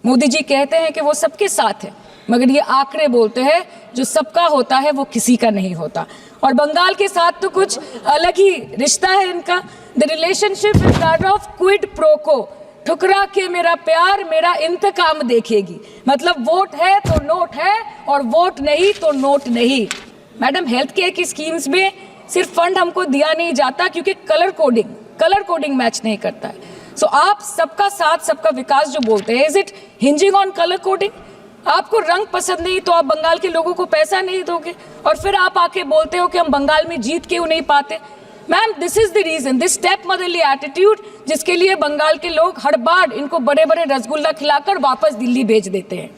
मोदी जी कहते हैं कि वो सबके साथ है, मगर ये आंकड़े बोलते हैं जो सबका होता है वो किसी का नहीं होता। और बंगाल के साथ तो कुछ अलग ही रिश्ता है इनका। The relationship is that of quid pro को, ठुकरा के मेरा प्यार मेरा इंतकाम देखेगी। मतलब वोट है तो नोट है और वोट नहीं तो नोट नहीं। मैडम, हेल्थ केयर की स्कीम्स में सिर्फ फंड हमको दिया नहीं जाता क्योंकि कलर कोडिंग मैच नहीं करता है। सो आप सबका साथ सबका विकास जो बोलते हैं, is it hinging on colour coding? आपको रंग पसंद नहीं तो आप बंगाल के लोगों को पैसा नहीं दोगे और फिर आप आके बोलते हो कि हम बंगाल में जीत क्यों नहीं पाते। Ma'am, this is the reason, this stepmotherly attitude, जिसके लिए बंगाल के लोग हर बार इनको बड़े बड़े रसगुल्ला खिलाकर वापस दिल्ली भेज देते हैं।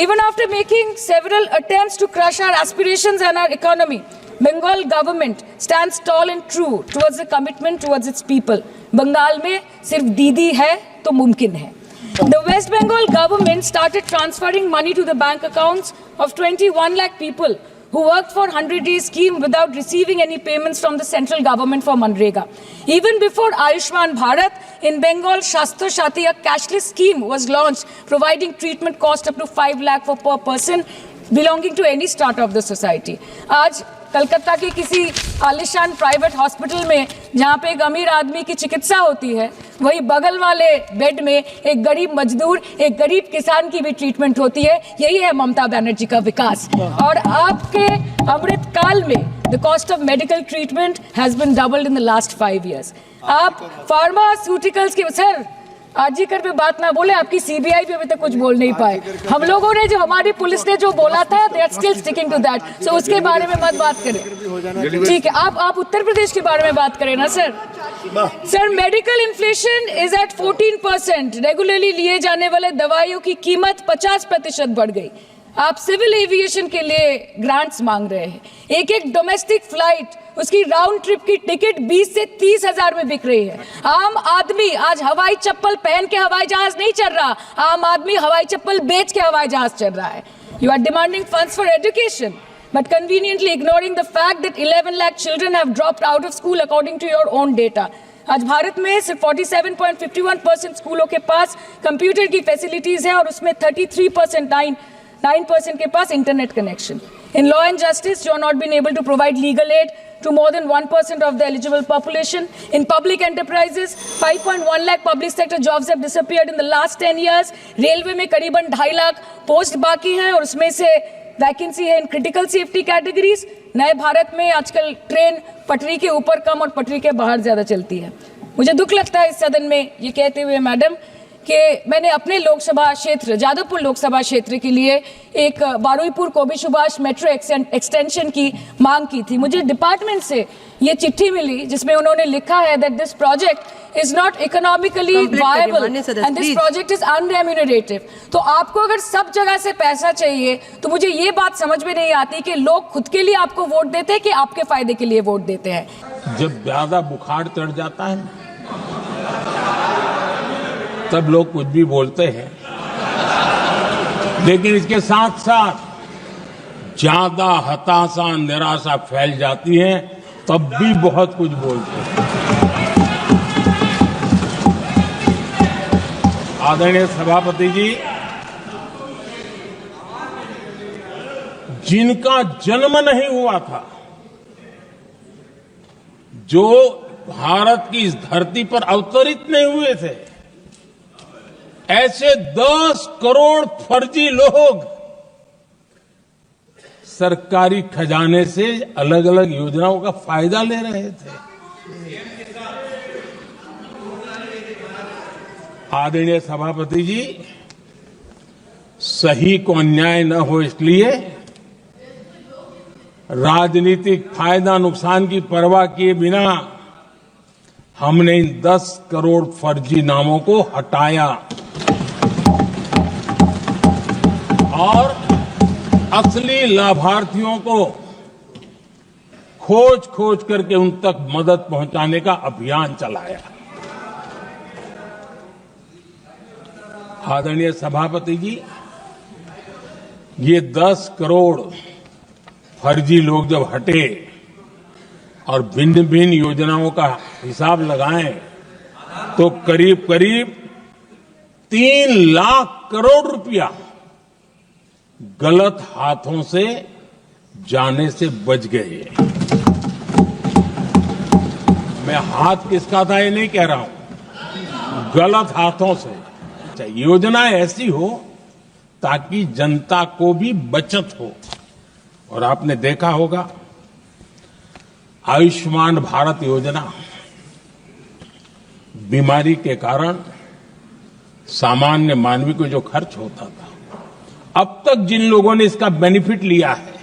Even after making several attempts to crush our aspirations and our economy, Bengal government stands tall and true towards the commitment towards its people. Bengal में सिर्फ दीदी है तो मुमकिन है। The West Bengal government started transferring money to the bank accounts of 21 lakh people who worked for 100-day scheme without receiving any payments from the central government for Manrega. Even before Ayushman Bharat, in Bengal, Shastra Shati, a cashless scheme was launched, providing treatment cost up to 5 lakh for per person belonging to any strata of the society. आज कलकत्ता के किसी आलिशान private hospital में जहाँ पे एक अमीर आदमी की चिकित्सा होती है, वही बगल वाले बेड में एक गरीब मजदूर, एक गरीब किसान की भी ट्रीटमेंट होती है। यही है ममता बनर्जी का विकास। और आपके अमृत काल में the cost of medical treatment has been doubled in the last 5 years। आप फार्मास्यूटिकल्स की, सर आरजीकर पे बात ना बोले, आपकी सीबीआई पे अभी तक कुछ बोल नहीं पाए। हम लोगों ने जो, हमारी पुलिस ने जो बोला था, they are still sticking to that. So उसके बारे में मत बात करें, ठीक है? आप उत्तर प्रदेश के बारे में बात करें ना sir. Sir, medical inflation is at 14%। Regularly लिए जाने वाले दवाइयों की कीमत 50% बढ़ गई। आप सिविल एविएशन के लिए ग्रांट्स मांग रहे हैं। एक एक डोमेस्टिक फ्लाइट, उसकी राउंड ट्रिप की टिकट 20 से 30 हजार में बिक रही है। आम आदमी आज हवाई चप्पल पहन के हवाई जहाज नहीं चल रहा, आम आदमी हवाई चप्पल बेच के हवाई जहाज चल रहा है। You are demanding funds for education but conveniently ignoring the fact that 11 lakh children have dropped out of school according to your own data. आज भारत में सिर्फ 47.51% स्कूलों के पास कंप्यूटर की फैसिलिटीज है और उसमें 9% के पास internet connection. In law and justice, you are not been able to provide legal aid to more than 1% of the eligible population. In public enterprises, 5.1 lakh public sector jobs have disappeared in the last 10 years. Railway में करीबन 2.5 lakh post बाकी हैं और उसमें से vacancy है in critical safety categories. नए भारत में आजकल ट्रेन पटरी के ऊपर कम और पटरी के बाहर ज्यादा चलती है। मुझे दुख लगता है इस सदन में ये कहते हुए मैडम कि मैंने अपने लोकसभा क्षेत्र जादवपुर लोकसभा क्षेत्र के लिए एक बारुईपुर कोबी सुभाष मेट्रो एक्सटेंशन की मांग की थी। मुझे डिपार्टमेंट से ये चिट्ठी मिली जिसमें उन्होंने लिखा है that this project is not economically viable and this project is unremunerative. तो आपको अगर सब जगह से पैसा चाहिए तो मुझे ये बात समझ में नहीं आती कि लोग खुद के लिए आपको वोट देते हैं कि आपके फायदे के लिए वोट देते हैं। जब ज्यादा बुखार चढ़ जाता है तब लोग कुछ भी बोलते हैं, लेकिन इसके साथ साथ ज्यादा हताशा निराशा फैल जाती है तब भी बहुत कुछ बोलते हैं। आदरणीय सभापति जी, जिनका जन्म नहीं हुआ था, जो भारत की इस धरती पर अवतरित नहीं हुए थे, ऐसे 10 करोड़ फर्जी लोग सरकारी खजाने से अलग अलग योजनाओं का फायदा ले रहे थे। आदरणीय सभापति जी, सही को अन्याय न हो इसलिए राजनीतिक फायदा नुकसान की परवाह किए बिना हमने इन 10 करोड़ फर्जी नामों को हटाया और असली लाभार्थियों को खोज खोज करके उन तक मदद पहुंचाने का अभियान चलाया। आदरणीय सभापति जी, ये 10 करोड़ फर्जी लोग जब हटे और भिन्न भिन्न योजनाओं का हिसाब लगाएं तो करीब करीब 3 लाख करोड़ रुपया गलत हाथों से जाने से बच गए। मैं हाथ किसका था ये नहीं कह रहा हूं, गलत हाथों से। योजना ऐसी हो ताकि जनता को भी बचत हो। और आपने देखा होगा आयुष्मान भारत योजना, बीमारी के कारण सामान्य मानवी को जो खर्च होता था, अब तक जिन लोगों ने इसका बेनिफिट लिया है,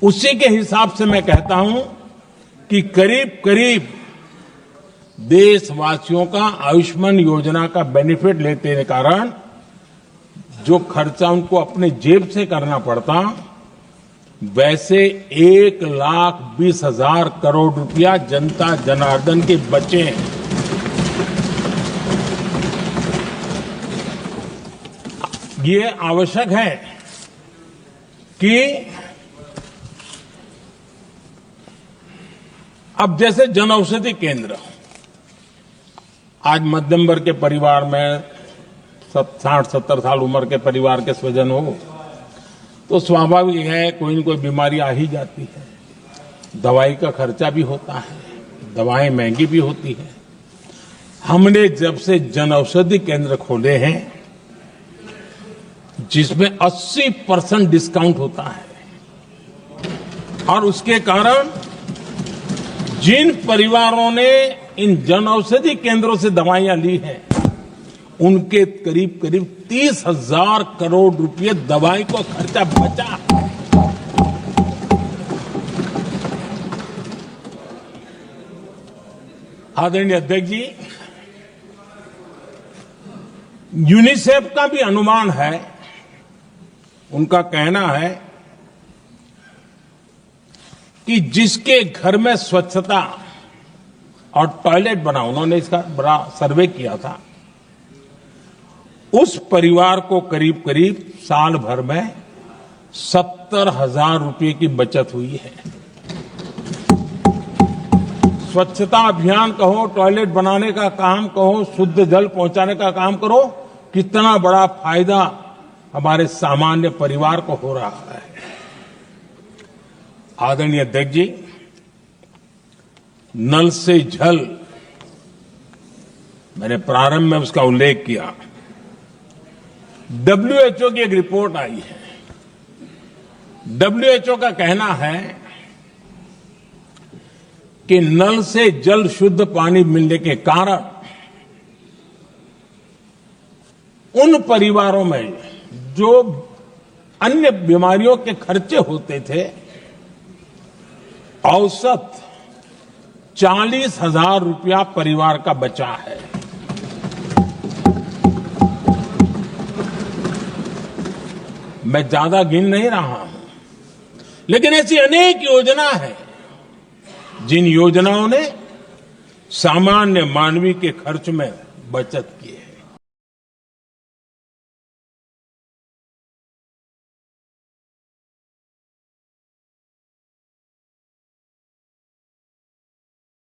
उसी के हिसाब से मैं कहता हूं कि करीब करीब देशवासियों का आयुष्मान योजना का बेनिफिट लेते के कारण जो खर्चा उनको अपने जेब से करना पड़ता, वैसे 1,20,000 करोड़ रुपया जनता जनार्दन के बचे हैं। ये आवश्यक है कि अब जैसे जन औषधि केंद्र, आज मध्यम वर्ग के परिवार में 60-70 साल उम्र के परिवार के स्वजन हो तो स्वाभाविक है कोई न कोई बीमारी आ ही जाती है, दवाई का खर्चा भी होता है, दवाएं महंगी भी होती है। हमने जब से जन औषधि केंद्र खोले हैं जिसमें 80% डिस्काउंट होता है, और उसके कारण जिन परिवारों ने इन जन औषधि केंद्रों से दवाइयां ली हैं उनके करीब करीब 30,000 करोड़ रुपए दवाई को खर्चा बचा। आदरणीय अध्यक्ष जी, यूनिसेफ का भी अनुमान है, उनका कहना है कि जिसके घर में स्वच्छता और टॉयलेट बना, उन्होंने इसका बड़ा सर्वे किया था, उस परिवार को करीब करीब साल भर में 70,000 रुपए की बचत हुई है। स्वच्छता अभियान कहो, टॉयलेट बनाने का काम कहो, शुद्ध जल पहुंचाने का काम करो, कितना बड़ा फायदा हमारे सामान्य परिवार को हो रहा है। आदरणीय अध्यक्ष जी, नल से जल, मैंने प्रारंभ में उसका उल्लेख किया। WHO की एक रिपोर्ट आई है। WHO का कहना है कि नल से जल शुद्ध पानी मिलने के कारण उन परिवारों में जो अन्य बीमारियों के खर्चे होते थे, औसत 40,000 रुपया परिवार का बचा है। मैं ज्यादा गिन नहीं रहा हूं, लेकिन ऐसी अनेक योजना है जिन योजनाओं ने सामान्य मानवी के खर्च में बचत की है।